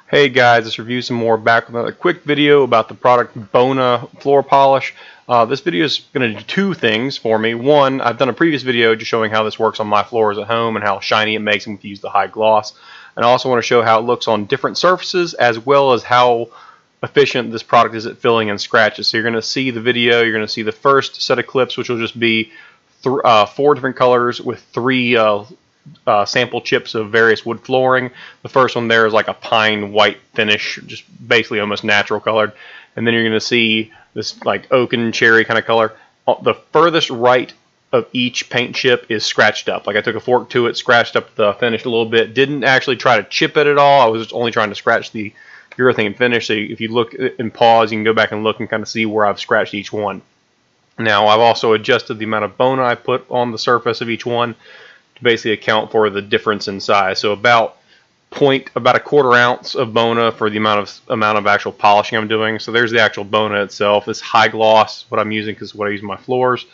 Hey guys, let's review some more, back with another quick video about the product Bona floor polish. This video is going to do two things for me. One, I've done a previous video just showing how this works on my floors at home and how shiny it makes them if you use the high gloss. And I also want to show how it looks on different surfaces, as well as how efficient this product is at filling in scratches. So you're going to see the video, you're going to see the first set of clips, which will just be 4 different colors with 3 sample chips of various wood flooring. The first one there is like a pine white finish, just basically almost natural colored. And then you're going to see this like oak and cherry kind of color. The furthest right of each paint chip is scratched up. Like I took a fork to it, scratched up the finish a little bit. Didn't actually try to chip it at all. I was just only trying to scratch the urethane finish. So if you look and pause, you can go back and look and kind of see where I've scratched each one. Now I've also adjusted the amount of Bona I put on the surface of each one to basically account for the difference in size. So about a quarter ounce of Bona for the amount of actual polishing I'm doing. So there's the actual Bona itself. This high gloss, what I'm using, because what I use on my floors.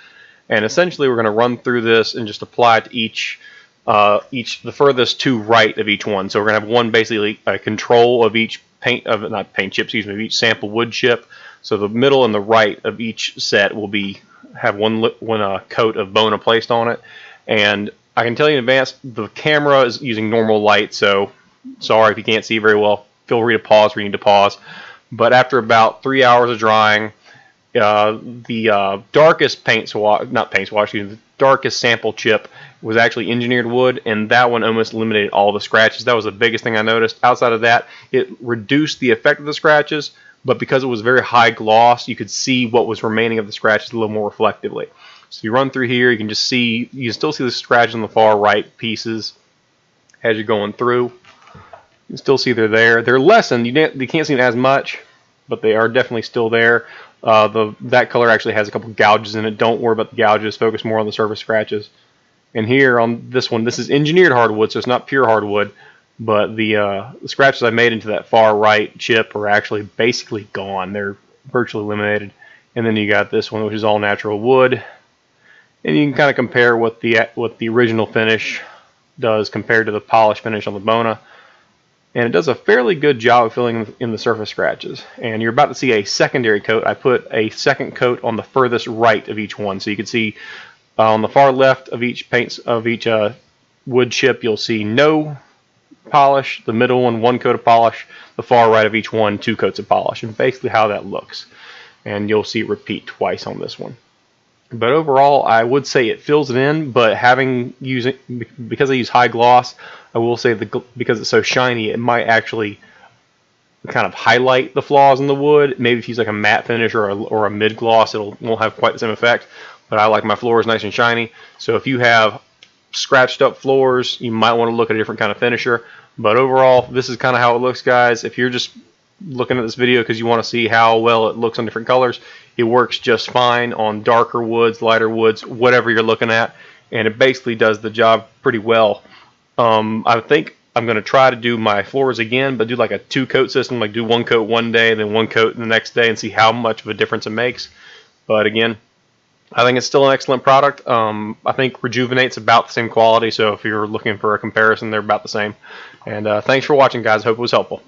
And essentially we're going to run through this and just apply it to the furthest to right of each one. So we're going to have one basically a control of each of each sample wood chip. So the middle and the right of each set will have one coat of Bona placed on it. And I can tell you in advance, the camera is using normal light, so sorry if you can't see very well. Feel free to pause where you need to pause. But after about 3 hours of drying, the darkest the darkest sample chip was actually engineered wood, and that one almost eliminated all the scratches. That was the biggest thing I noticed. Outside of that, it reduced the effect of the scratches, but because it was very high gloss, you could see what was remaining of the scratches a little more reflectively. So you run through here, you can still see the scratches on the far right pieces as you're going through. You can still see they're there. They're lessened. You can't see them as much, but they are definitely still there. That color actually has a couple gouges in it. Don't worry about the gouges. Focus more on the surface scratches. And here on this one, this is engineered hardwood, so it's not pure hardwood. But the scratches I made into that far right chip are actually basically gone. They're virtually eliminated. And then you got this one, which is all natural wood. And you can kind of compare what the original finish does compared to the polished finish on the Bona. And it does a fairly good job of filling in the surface scratches. And you're about to see a secondary coat. I put a second coat on the furthest right of each one. So you can see on the far left of each wood chip, you'll see no polish. The middle one coat of polish. The far right of each one, 2 coats of polish. And basically how that looks. And you'll see it repeat twice on this one. But overall, I would say it fills it in, but because I use high gloss, I will say because it's so shiny, it might actually kind of highlight the flaws in the wood. Maybe if you use like a matte finish or a mid gloss, it won't have quite the same effect. But I like my floors nice and shiny, so if you have scratched up floors, you might want to look at a different kind of finisher. But overall, this is kind of how it looks, guys. If you're just looking at this video because you want to see how well it looks on different colors, it works just fine on darker woods, lighter woods, whatever you're looking at, and it basically does the job pretty well. I think I'm going to try to do my floors again, but do like a 2-coat system, like do 1 coat one day, then 1 coat the next day, and see how much of a difference it makes. But again, I think it's still an excellent product. I think Rejuvenate's about the same quality, so if you're looking for a comparison, they're about the same. And thanks for watching, guys. Hope it was helpful.